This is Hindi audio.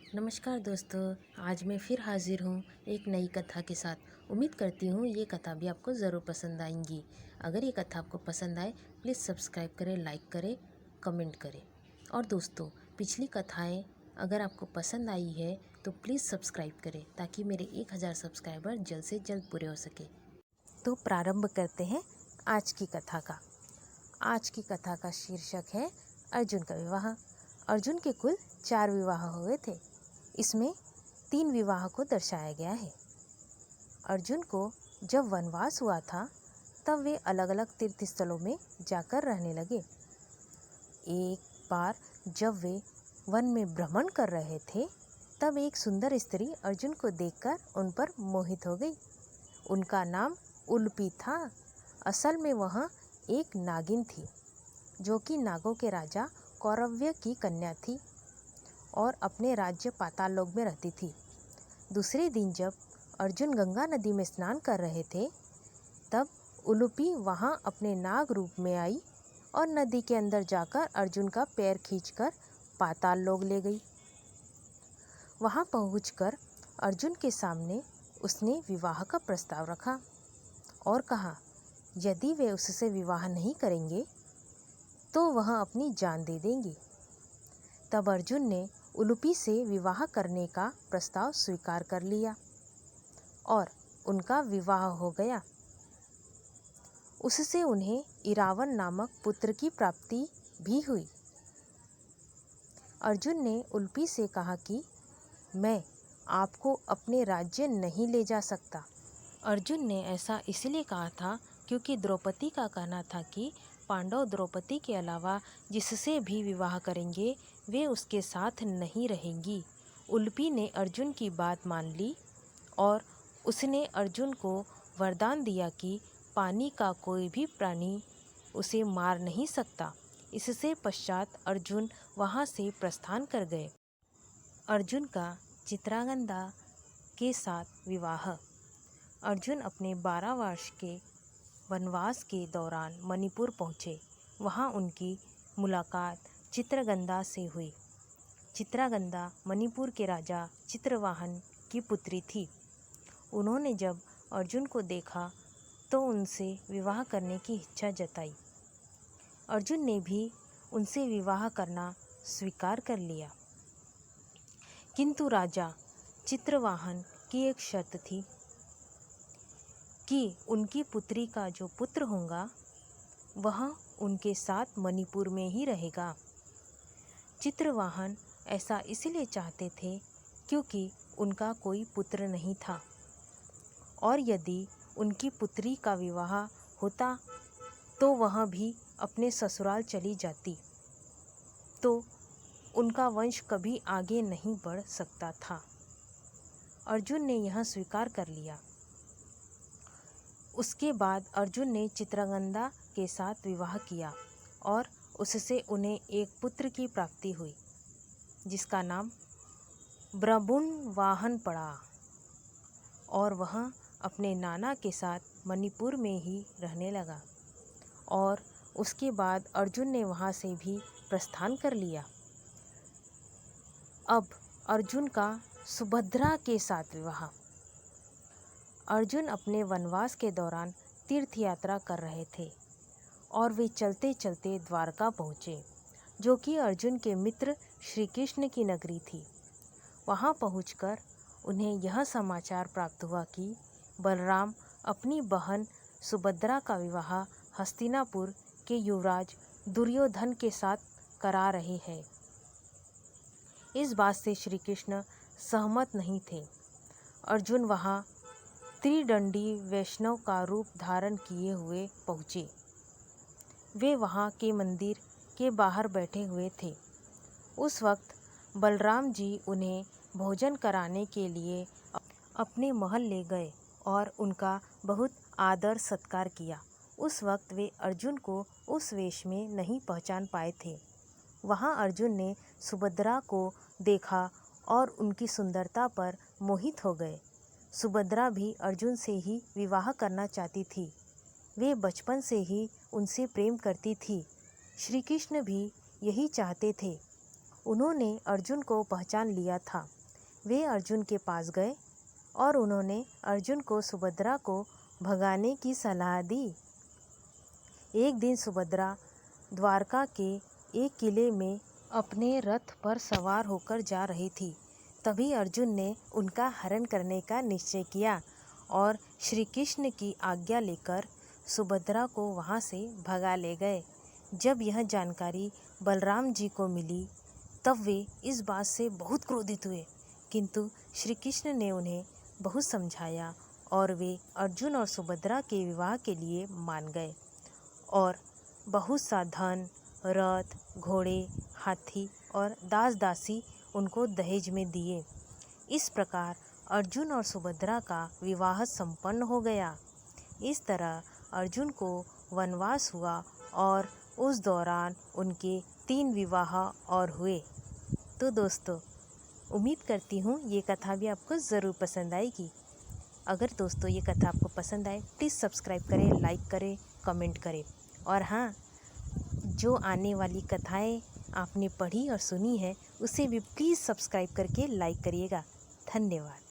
नमस्कार दोस्तों। आज मैं फिर हाजिर हूँ एक नई कथा के साथ। उम्मीद करती हूँ ये कथा भी आपको ज़रूर पसंद आएंगी। अगर ये कथा आपको पसंद आए प्लीज़ सब्सक्राइब करें, लाइक करें, कमेंट करें। और दोस्तों, पिछली कथाएं अगर आपको पसंद आई है तो प्लीज़ सब्सक्राइब करें ताकि मेरे 1000 सब्सक्राइबर जल्द से जल्द पूरे हो सके। तो प्रारंभ करते हैं आज की कथा का। आज की कथा का शीर्षक है अर्जुन का विवाह। अर्जुन के कुल 4 विवाह हुए थे। इसमें 3 विवाह को दर्शाया गया है। अर्जुन को जब वनवास हुआ था तब वे अलग अलग तीर्थ स्थलों में जाकर रहने लगे। एक बार जब वे वन में भ्रमण कर रहे थे तब एक सुंदर स्त्री अर्जुन को देखकर उन पर मोहित हो गई। उनका नाम उलूपी था। असल में वह एक नागिन थी जो कि नागों के राजा कौरव्य की कन्या थी और अपने राज्य पाताल लोक में रहती थी। दूसरे दिन जब अर्जुन गंगा नदी में स्नान कर रहे थे तब उलूपी वहां अपने नाग रूप में आई और नदी के अंदर जाकर अर्जुन का पैर खींचकर पाताल लोक ले गई। वहां पहुंचकर अर्जुन के सामने उसने विवाह का प्रस्ताव रखा और कहा यदि वे उससे विवाह नहीं करेंगे तो वह अपनी जान दे देंगी। तब अर्जुन ने उलूपी से विवाह करने का प्रस्ताव स्वीकार कर लिया और उनका विवाह हो गया। उससे उन्हें इरावन नामक पुत्र की प्राप्ति भी हुई। अर्जुन ने उलूपी से कहा कि मैं आपको अपने राज्य नहीं ले जा सकता। अर्जुन ने ऐसा इसलिए कहा था क्योंकि द्रौपदी का कहना था कि पांडव द्रौपदी के अलावा जिससे भी विवाह करेंगे वे उसके साथ नहीं रहेंगी। उलूपी ने अर्जुन की बात मान ली और उसने अर्जुन को वरदान दिया कि पानी का कोई भी प्राणी उसे मार नहीं सकता। इससे पश्चात अर्जुन वहां से प्रस्थान कर गए। अर्जुन का चित्रांगदा के साथ विवाह। अर्जुन अपने 12 वर्ष के वनवास के दौरान मणिपुर पहुँचे। वहाँ उनकी मुलाकात चित्रगंधा से हुई। चित्रागंधा मणिपुर के राजा चित्रवाहन की पुत्री थी। उन्होंने जब अर्जुन को देखा तो उनसे विवाह करने की इच्छा जताई। अर्जुन ने भी उनसे विवाह करना स्वीकार कर लिया, किंतु राजा चित्रवाहन की एक शर्त थी कि उनकी पुत्री का जो पुत्र होगा वह उनके साथ मणिपुर में ही रहेगा। चित्रवाहन ऐसा इसलिए चाहते थे क्योंकि उनका कोई पुत्र नहीं था और यदि उनकी पुत्री का विवाह होता तो वह भी अपने ससुराल चली जाती तो उनका वंश कभी आगे नहीं बढ़ सकता था। अर्जुन ने यह स्वीकार कर लिया। उसके बाद अर्जुन ने चित्रांगदा के साथ विवाह किया और उससे उन्हें एक पुत्र की प्राप्ति हुई जिसका नाम ब्रबुनवाहन पड़ा और वह अपने नाना के साथ मणिपुर में ही रहने लगा और उसके बाद अर्जुन ने वहाँ से भी प्रस्थान कर लिया। अब अर्जुन का सुभद्रा के साथ विवाह। अर्जुन अपने वनवास के दौरान तीर्थ यात्रा कर रहे थे और वे चलते चलते द्वारका पहुँचे जो कि अर्जुन के मित्र श्री कृष्ण की नगरी थी। वहाँ पहुंचकर उन्हें यह समाचार प्राप्त हुआ कि बलराम अपनी बहन सुभद्रा का विवाह हस्तिनापुर के युवराज दुर्योधन के साथ करा रहे हैं। इस बात से श्री कृष्ण सहमत नहीं थे। अर्जुन वहाँ त्रिदंडी वैष्णव का रूप धारण किए हुए पहुँचे। वे वहाँ के मंदिर के बाहर बैठे हुए थे। उस वक्त बलराम जी उन्हें भोजन कराने के लिए अपने महल ले गए और उनका बहुत आदर सत्कार किया। उस वक्त वे अर्जुन को उस वेश में नहीं पहचान पाए थे। वहाँ अर्जुन ने सुभद्रा को देखा और उनकी सुंदरता पर मोहित हो गए। सुभद्रा भी अर्जुन से ही विवाह करना चाहती थी। वे बचपन से ही उनसे प्रेम करती थी। श्री कृष्ण भी यही चाहते थे। उन्होंने अर्जुन को पहचान लिया था वे अर्जुन के पास गए और उन्होंने अर्जुन को सुभद्रा को भगाने की सलाह दी। एक दिन सुभद्रा द्वारका के एक किले में अपने रथ पर सवार होकर जा रही थी। तभी अर्जुन ने उनका हरण करने का निश्चय किया और श्री कृष्ण की आज्ञा लेकर सुभद्रा को वहां से भगा ले गए। जब यह जानकारी बलराम जी को मिली तब वे इस बात से बहुत क्रोधित हुए, किंतु श्री कृष्ण ने उन्हें बहुत समझाया और वे अर्जुन और सुभद्रा के विवाह के लिए मान गए और बहुत सा धन, रथ, घोड़े, हाथी और दास दासी उनको दहेज में दिए। इस प्रकार अर्जुन और सुभद्रा का विवाह संपन्न हो गया। इस तरह अर्जुन को वनवास हुआ और उस दौरान उनके 3 विवाह और हुए। तो दोस्तों, उम्मीद करती हूँ ये कथा भी आपको ज़रूर पसंद आएगी। अगर दोस्तों ये कथा आपको पसंद आए प्लीज़ सब्सक्राइब करें, लाइक करें, कमेंट करें। और हाँ, जो आने वाली कथाएं आपने पढ़ी और सुनी है उसे भी प्लीज़ सब्सक्राइब करके लाइक करिएगा। धन्यवाद।